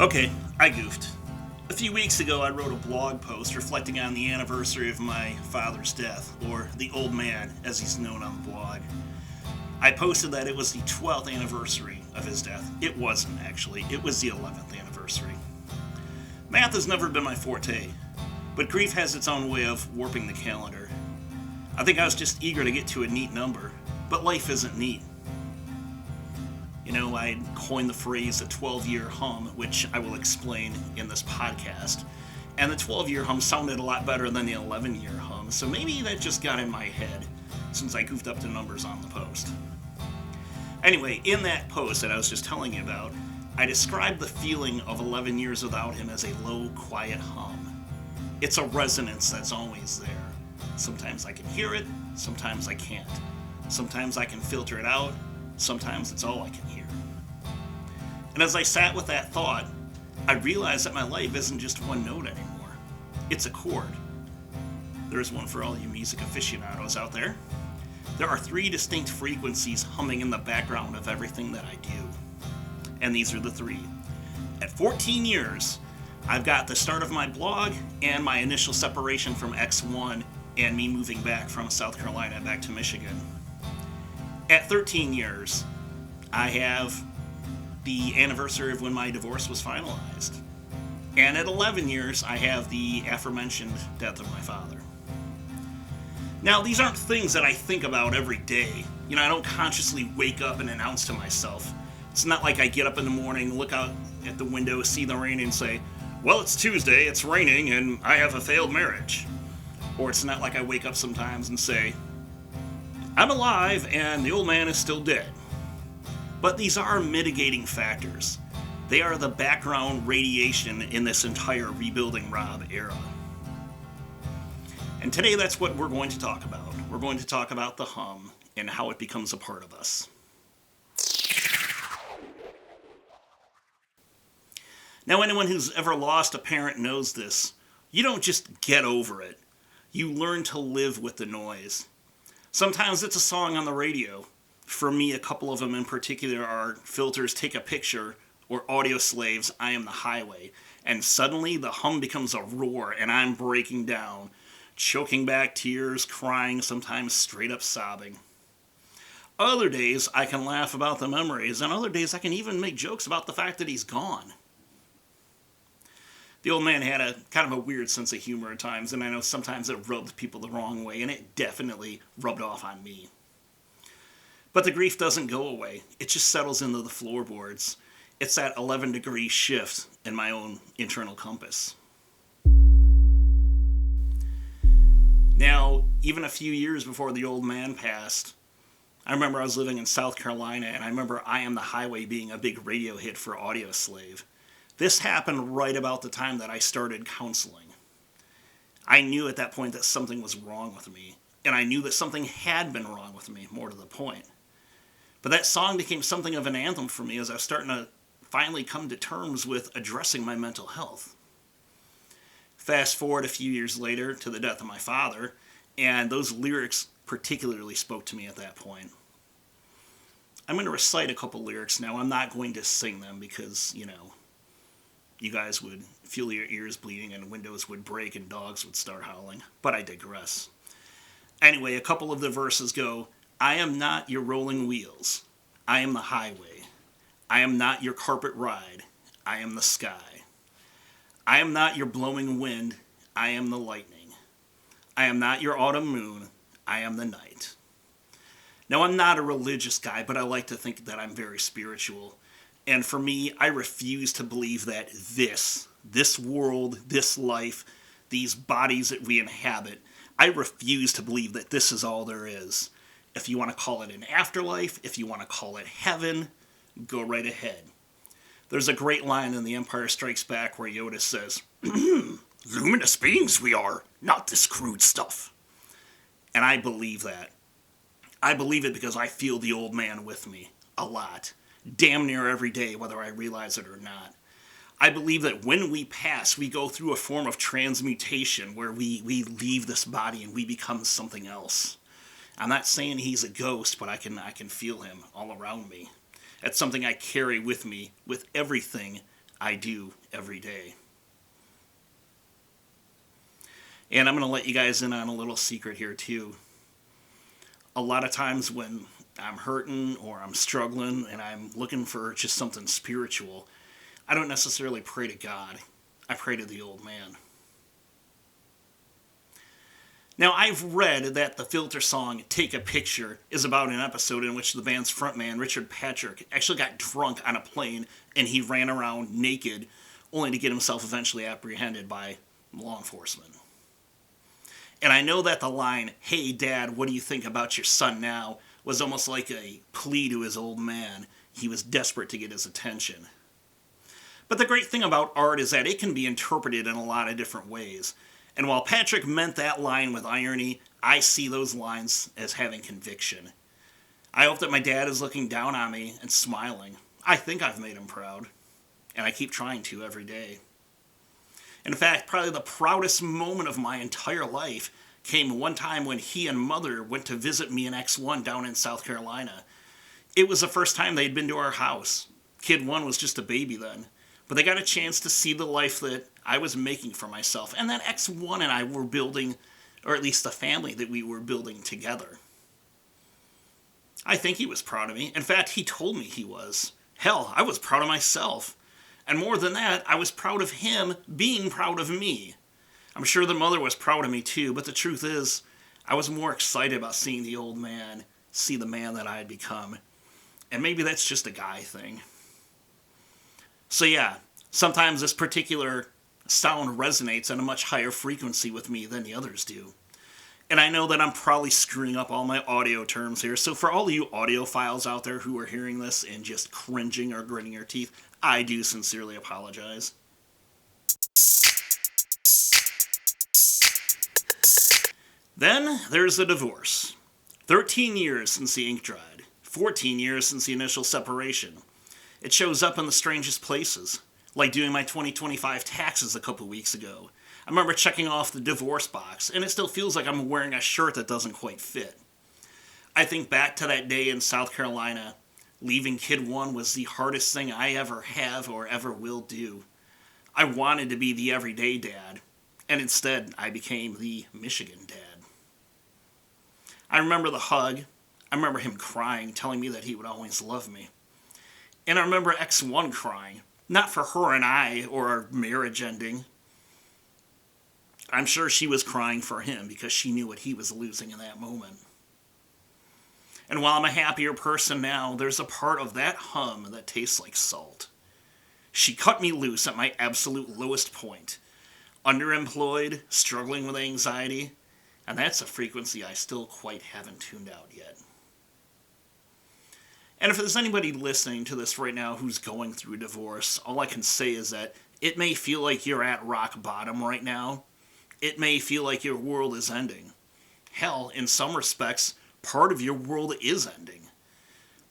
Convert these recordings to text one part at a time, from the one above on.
Okay, I goofed. A few weeks ago, I wrote a blog post reflecting on the anniversary of my father's death, or the old man, as he's known on the blog. I posted that it was the 12th anniversary of his death. It wasn't, actually. It was the 11th anniversary. Math has never been my forte, but grief has its own way of warping the calendar. I think I was just eager to get to a neat number, but life isn't neat. You know, I coined the phrase a 12-year hum, which I will explain in this podcast. And the 12-year hum sounded a lot better than the 11-year hum, so maybe that just got in my head since I goofed up the numbers on the post. Anyway, in that post that I was just telling you about, I described the feeling of 11 years without him as a low, quiet hum. It's a resonance that's always there. Sometimes I can hear it, sometimes I can't. Sometimes I can filter it out, sometimes it's all I can hear. And as I sat with that thought, I realized that my life isn't just one note anymore. It's a chord. There's one for all you music aficionados out there. There are 3 distinct frequencies humming in the background of everything that I do. And these are the 3. At 14 years, I've got the start of my blog and my initial separation from X1 and me moving back from South Carolina back to Michigan. At 13 years, I have the anniversary of when my divorce was finalized. And at 11 years, I have the aforementioned death of my father. Now, these aren't things that I think about every day. You know, I don't consciously wake up and announce to myself. It's not like I get up in the morning, look out at the window, see the rain, and say, well, it's Tuesday, it's raining, and I have a failed marriage. Or it's not like I wake up sometimes and say, I'm alive and the old man is still dead. But these are mitigating factors. They are the background radiation in this entire Rebuilding Rob era. And today that's what we're going to talk about. We're going to talk about the hum and how it becomes a part of us. Now, anyone who's ever lost a parent knows this. You don't just get over it. You learn to live with the noise. Sometimes it's a song on the radio. For me, a couple of them in particular are Filters, Take a Picture, or Audio Slave's I Am the Highway. And suddenly the hum becomes a roar and I'm breaking down, choking back tears, crying, sometimes straight up sobbing. Other days I can laugh about the memories, and other days I can even make jokes about the fact that he's gone. The old man had a kind of a weird sense of humor at times, and I know sometimes it rubbed people the wrong way, and it definitely rubbed off on me. But the grief doesn't go away. It just settles into the floorboards. It's that 11-degree shift in my own internal compass. Now, even a few years before the old man passed, I remember I was living in South Carolina, and I remember I Am the Highway being a big radio hit for Audio Slave. This happened right about the time that I started counseling. I knew at that point that something was wrong with me, and I knew that something had been wrong with me, more to the point. But that song became something of an anthem for me as I was starting to finally come to terms with addressing my mental health. Fast forward a few years later to the death of my father, and those lyrics particularly spoke to me at that point. I'm going to recite a couple lyrics now. I'm not going to sing them because, you guys would feel your ears bleeding and windows would break and dogs would start howling. But I digress. Anyway, a couple of the verses go, I am not your rolling wheels. I am the highway. I am not your carpet ride. I am the sky. I am not your blowing wind. I am the lightning. I am not your autumn moon. I am the night. Now, I'm not a religious guy, but I like to think that I'm very spiritual. And for me, I refuse to believe that this world, this life, these bodies that we inhabit, I refuse to believe that this is all there is. If you want to call it an afterlife, if you want to call it heaven, go right ahead. There's a great line in The Empire Strikes Back where Yoda says, luminous beings we are, not this crude stuff. And I believe that. I believe it because I feel the old man with me, a lot. Damn near every day, whether I realize it or not. I believe that when we pass, we go through a form of transmutation where we leave this body and we become something else. I'm not saying he's a ghost, but I can feel him all around me. That's something I carry with me with everything I do every day. And I'm going to let you guys in on a little secret here too. A lot of times when I'm hurting or I'm struggling and I'm looking for just something spiritual, I don't necessarily pray to God. I pray to the old man. Now, I've read that the Filter song Take a Picture is about an episode in which the band's frontman, Richard Patrick, actually got drunk on a plane and he ran around naked, only to get himself eventually apprehended by law enforcement. And I know that the line, "Hey Dad, what do you think about your son now?" was almost like a plea to his old man. He was desperate to get his attention. But the great thing about art is that it can be interpreted in a lot of different ways. And while Patrick meant that line with irony, I see those lines as having conviction. I hope that my dad is looking down on me and smiling. I think I've made him proud. And I keep trying to every day. In fact, probably the proudest moment of my entire life came one time when he and Mother went to visit me and X1 down in South Carolina. It was the first time they'd been to our house. Kid 1 was just a baby then. But they got a chance to see the life that I was making for myself, and that X1 and I were building, or at least the family that we were building together. I think he was proud of me. In fact, he told me he was. Hell, I was proud of myself. And more than that, I was proud of him being proud of me. I'm sure the Mother was proud of me too, but the truth is, I was more excited about seeing the old man, see the man that I had become. And maybe that's just a guy thing. So yeah, sometimes this particular sound resonates at a much higher frequency with me than the others do. And I know that I'm probably screwing up all my audio terms here, so for all of you audiophiles out there who are hearing this and just cringing or gritting your teeth, I do sincerely apologize. Then there's the divorce. 13 years since the ink dried. 14 years since the initial separation. It shows up in the strangest places, like doing my 2025 taxes a couple weeks ago. I remember checking off the divorce box, and it still feels like I'm wearing a shirt that doesn't quite fit. I think back to that day in South Carolina. Leaving Kid 1 was the hardest thing I ever have or ever will do. I wanted to be the everyday dad, and instead I became the Michigan dad. I remember the hug. I remember him crying, telling me that he would always love me. And I remember X1 crying, not for her and I or our marriage ending. I'm sure she was crying for him because she knew what he was losing in that moment. And while I'm a happier person now, there's a part of that hum that tastes like salt. She cut me loose at my absolute lowest point. Underemployed, struggling with anxiety, and that's a frequency I still quite haven't tuned out yet. And if there's anybody listening to this right now who's going through a divorce, all I can say is that it may feel like you're at rock bottom right now. It may feel like your world is ending. Hell, in some respects, part of your world is ending.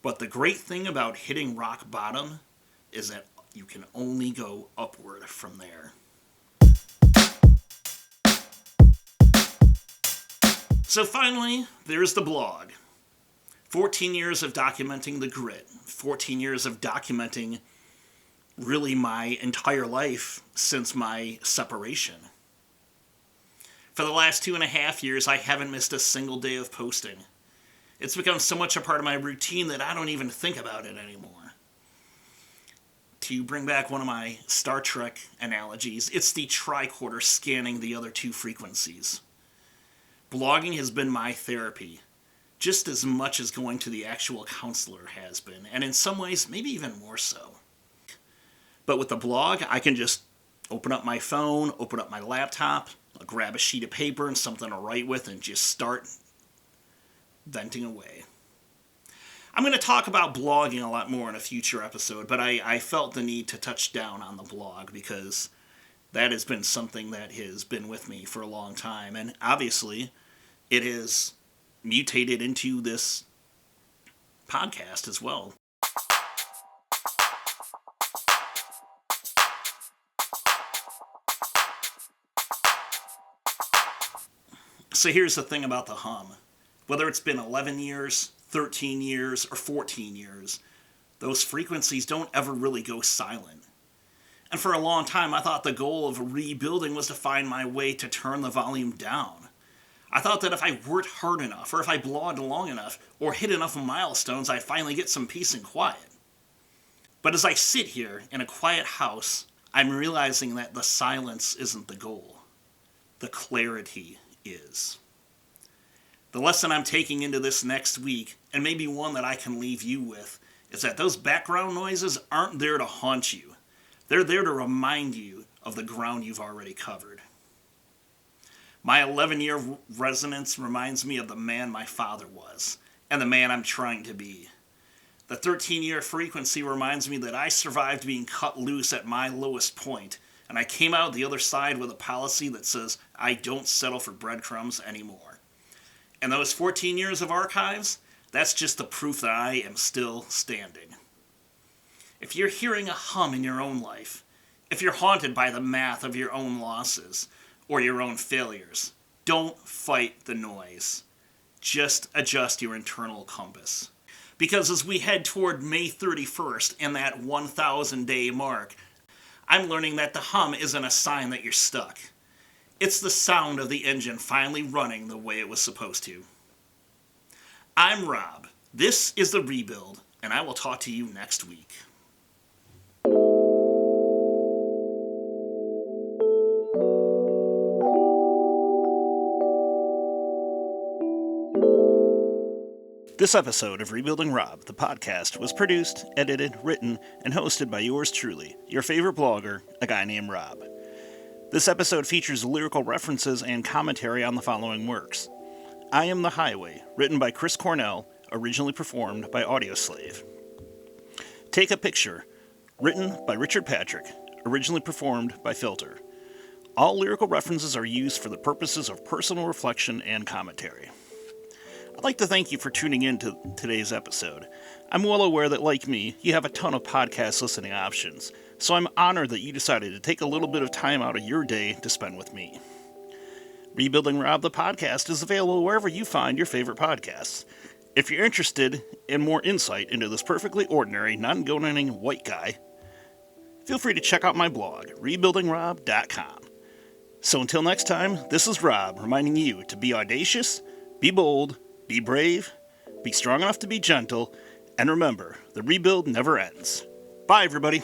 But the great thing about hitting rock bottom is that you can only go upward from there. So finally, there's the blog. 14 years of documenting the grit. 14 years of documenting really my entire life since my separation. For the last 2.5 years, I haven't missed a single day of posting. It's become so much a part of my routine that I don't even think about it anymore. To bring back one of my Star Trek analogies, it's the tricorder scanning the other two frequencies. Blogging has been my therapy, just as much as going to the actual counselor has been, and in some ways, maybe even more so. But with the blog, I can just open up my phone, open up my laptop, grab a sheet of paper and something to write with, and just start venting away. I'm going to talk about blogging a lot more in a future episode, but I felt the need to touch down on the blog because that has been something that has been with me for a long time, and obviously it has mutated into this podcast as well. So here's the thing about the hum. Whether it's been 11 years, 13 years, or 14 years, those frequencies don't ever really go silent. And for a long time, I thought the goal of rebuilding was to find my way to turn the volume down. I thought that if I worked hard enough, or if I blogged long enough, or hit enough milestones, I'd finally get some peace and quiet. But as I sit here in a quiet house, I'm realizing that the silence isn't the goal. The clarity is. The lesson I'm taking into this next week, and maybe one that I can leave you with, is that those background noises aren't there to haunt you. They're there to remind you of the ground you've already covered. My 11-year resonance reminds me of the man my father was, and the man I'm trying to be. The 13-year frequency reminds me that I survived being cut loose at my lowest point, and I came out the other side with a policy that says I don't settle for breadcrumbs anymore. And those 14 years of archives, that's just the proof that I am still standing. If you're hearing a hum in your own life, if you're haunted by the math of your own losses or your own failures, don't fight the noise. Just adjust your internal compass. Because as we head toward May 31st and that 1,000-day mark, I'm learning that the hum isn't a sign that you're stuck. It's the sound of the engine finally running the way it was supposed to. I'm Rob. This is The Rebuild, and I will talk to you next week. This episode of Rebuilding Rob, the podcast, was produced, edited, written, and hosted by yours truly, your favorite blogger, a guy named Rob. This episode features lyrical references and commentary on the following works. I Am the Highway, written by Chris Cornell, originally performed by Audioslave. Take a Picture, written by Richard Patrick, originally performed by Filter. All lyrical references are used for the purposes of personal reflection and commentary. I'd like to thank you for tuning in to today's episode. I'm well aware that, like me, you have a ton of podcast listening options, so I'm honored that you decided to take a little bit of time out of your day to spend with me. Rebuilding Rob, the podcast, is available wherever you find your favorite podcasts. If you're interested in more insight into this perfectly ordinary, non-governing white guy, feel free to check out my blog, rebuildingrob.com. So until next time, this is Rob reminding you to be audacious, be bold, be brave, be strong enough to be gentle, and remember, the rebuild never ends. Bye, everybody.